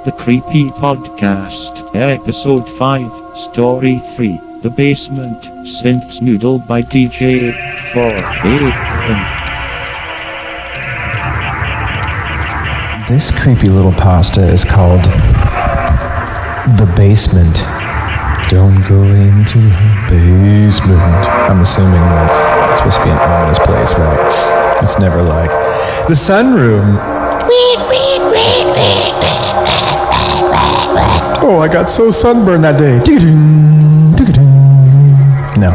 The Creepy Podcast, Episode 5, Story 3, The Basement, Synths Noodled by DJ Ep5P3. This creepy little pasta is called The Basement. Don't go into the basement. I'm assuming that's supposed to be an ominous place, right? It's never like the sunroom. Oh, I got so sunburned that day. No.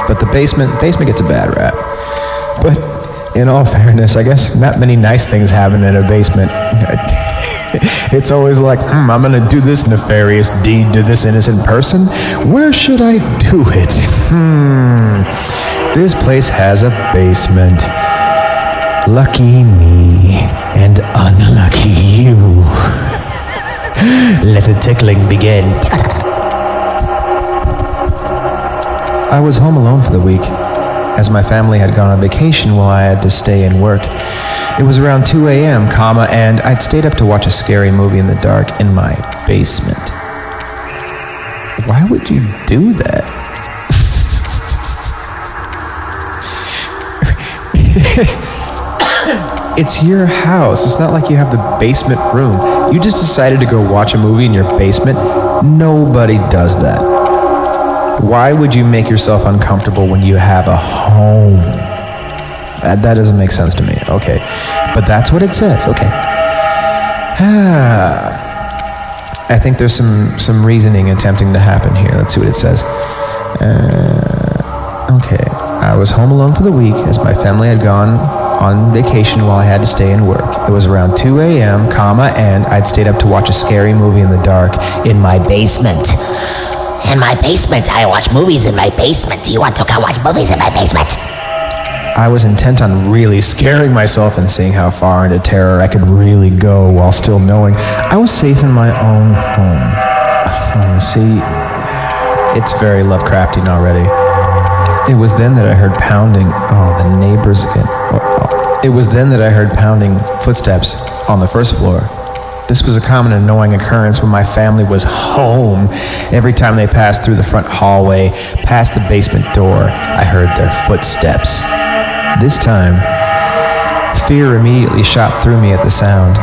But the basement gets a bad rap. But in all fairness, I guess not many nice things happen in a basement. It's always like, I'm gonna do this nefarious deed to this innocent person. Where should I do it? This place has a basement. Lucky me and unlucky you. Let the tickling begin. I was home alone for the week, as my family had gone on vacation while I had to stay and work. It was around 2 a.m., and I'd stayed up to watch a scary movie in the dark in my basement. Why would you do that? It's your house. It's not like you have the basement room. You just decided to go watch a movie in your basement. Nobody does that. Why would you make yourself uncomfortable when you have a home? That doesn't make sense to me. Okay. But that's what it says. Okay. I think there's some reasoning attempting to happen here. Let's see what it says. Okay. I was home alone for the week as my family had gone on vacation while I had to stay and work. It was around 2 a.m., and I'd stayed up to watch a scary movie in the dark in my basement. In my basement, I watch movies in my basement. Do you want to come watch movies in my basement? I was intent on really scaring myself and seeing how far into terror I could really go while still knowing I was safe in my own home. See, it's very Lovecraftian already. It was then that I heard pounding. Oh, the neighbors again. It was then that I heard pounding footsteps on the first floor. This was a common annoying occurrence when my family was home. Every time they passed through the front hallway, past the basement door, I heard their footsteps. This time, fear immediately shot through me at the sound.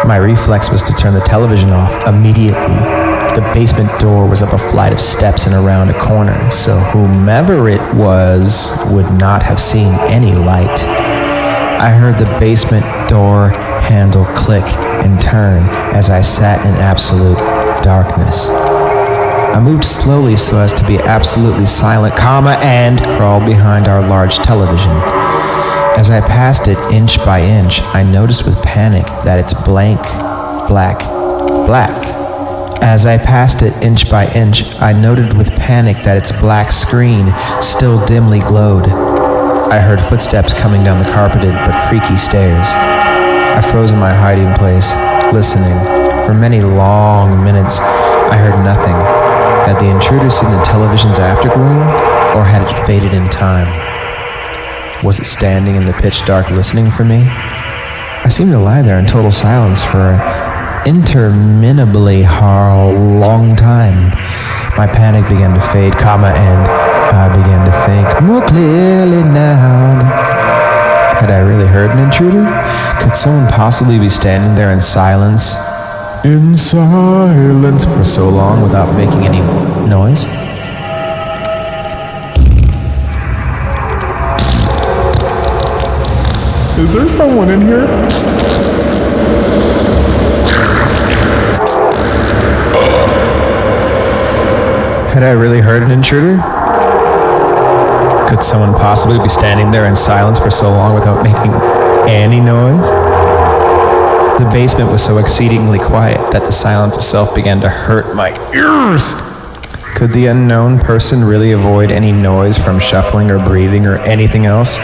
My reflex was to turn the television off immediately. The basement door was up a flight of steps and around a corner, so whomever it was would not have seen any light. I heard the basement door handle click and turn as I sat in absolute darkness. I moved slowly so as to be absolutely silent, and crawled behind our large television. As I passed it inch by inch, I noticed with panic that its black. As I passed it inch by inch, I noted with panic that its black screen still dimly glowed. I heard footsteps coming down the carpeted but creaky stairs. I froze in my hiding place, listening. For many long minutes, I heard nothing. Had the intruder seen the television's afterglow, or had it faded in time? Was it standing in the pitch dark listening for me? I seemed to lie there in total silence for an interminably long time. My panic began to fade, and I began to think more clearly now. Had I really heard an intruder? Could someone possibly be standing there in silence for so long without making any noise? Is there someone in here? Had I really heard an intruder? Could someone possibly be standing there in silence for so long without making any noise? The basement was so exceedingly quiet that the silence itself began to hurt my ears. Could the unknown person really avoid any noise from shuffling or breathing or anything else?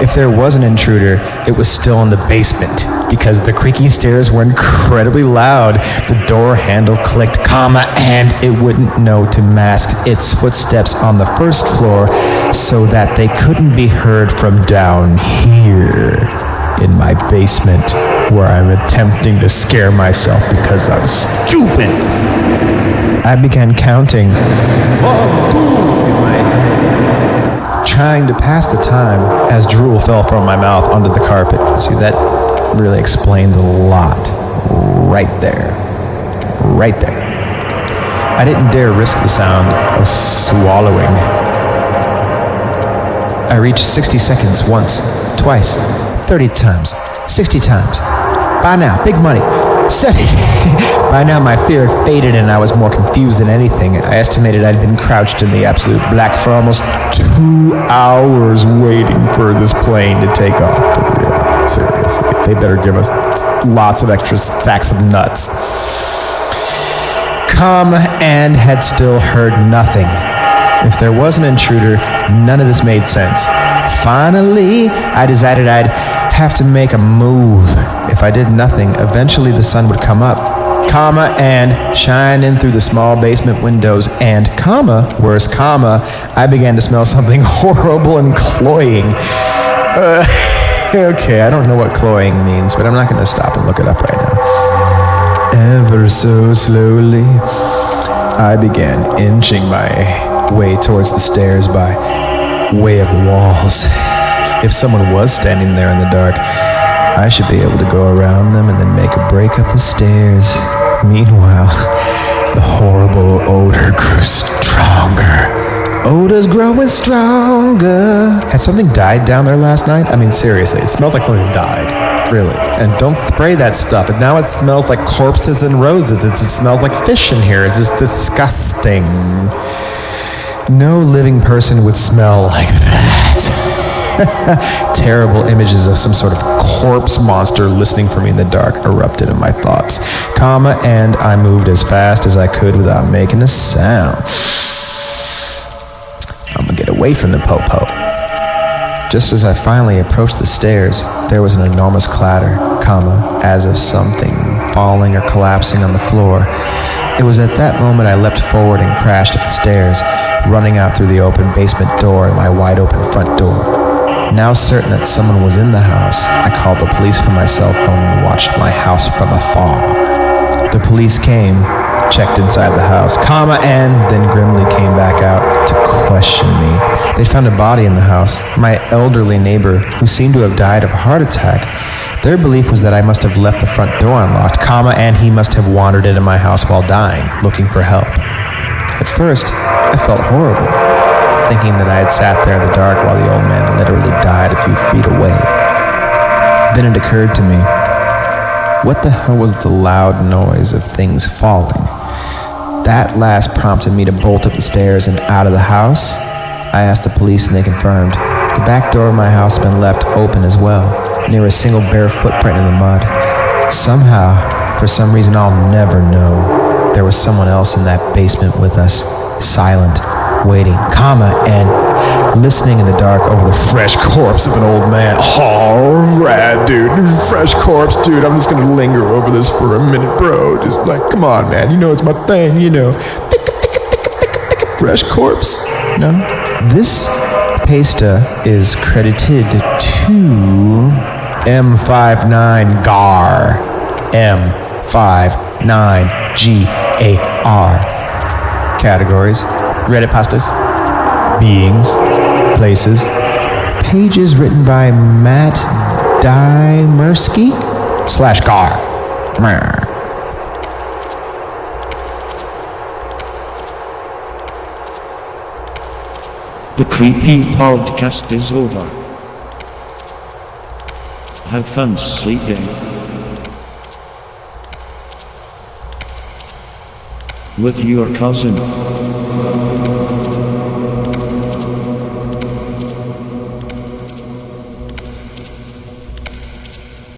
If there was an intruder, it was still in the basement, because the creaky stairs were incredibly loud. The door handle clicked, and it wouldn't know to mask its footsteps on the first floor so that they couldn't be heard from down here in my basement where I'm attempting to scare myself because I'm stupid. I began counting 1, 2 in my head, trying to pass the time as drool fell from my mouth onto the carpet. See, that really explains a lot. Right there. Right there. I didn't dare risk the sound of swallowing. I reached 60 seconds once, twice, 30 times, 60 times. By now, big money. 70. By now, my fear had faded and I was more confused than anything. I estimated I'd been crouched in the absolute black for almost 2 hours waiting for this plane to take off. For real. Seriously. They better give us lots of extra stacks of nuts. Come and had still heard nothing. If there was an intruder, none of this made sense. Finally, I decided I'd have to make a move. If I did nothing, eventually the sun would come up, and shine in through the small basement windows, and, worse, I began to smell something horrible and cloying. Okay, I don't know what cloying means, but I'm not going to stop and look it up right now. Ever so slowly, I began inching my way towards the stairs by way of the walls. If someone was standing there in the dark, I should be able to go around them and then make a break up the stairs. Meanwhile, the horrible odor grew stronger. Odor's growing stronger. Had something died down there last night? I mean, seriously, it smells like something died. Really. And don't spray that stuff. And now it smells like corpses and roses. It smells like fish in here. It's just disgusting. No living person would smell like that. Terrible images of some sort of corpse monster listening for me in the dark erupted in my thoughts. And I moved as fast as I could without making a sound. I'm gonna get away from the po-po. Just as I finally approached the stairs, there was an enormous clatter, as of something falling or collapsing on the floor. It was at that moment I leapt forward and crashed up the stairs, running out through the open basement door and my wide open front door. Now certain that someone was in the house, I called the police from my cell phone and watched my house from afar. The police came, checked inside the house, and then grimly came back out to question me. They found a body in the house, my elderly neighbor, who seemed to have died of a heart attack. Their belief was that I must have left the front door unlocked, and he must have wandered into my house while dying, looking for help. At first, I felt horrible, thinking that I had sat there in the dark while the old man literally died a few feet away. Then it occurred to me, what the hell was the loud noise of things falling? That last prompted me to bolt up the stairs and out of the house. I asked the police and they confirmed. The back door of my house had been left open as well, near a single bare footprint in the mud. Somehow, for some reason I'll never know, there was someone else in that basement with us, silent, waiting, and listening in the dark over the fresh corpse of an old man. Oh, rad, dude. Fresh corpse, dude. I'm just gonna linger over this for a minute, bro. Just like, come on, man. You know it's my thing, you know. Fresh corpse? No? This pasta is credited to M59 GAR. M59 GAR. Categories: Reddit pastas, beings, places, pages written by Matt Dymersky /GAR. The Creepy Podcast is over. Have fun sleeping. With your cousin.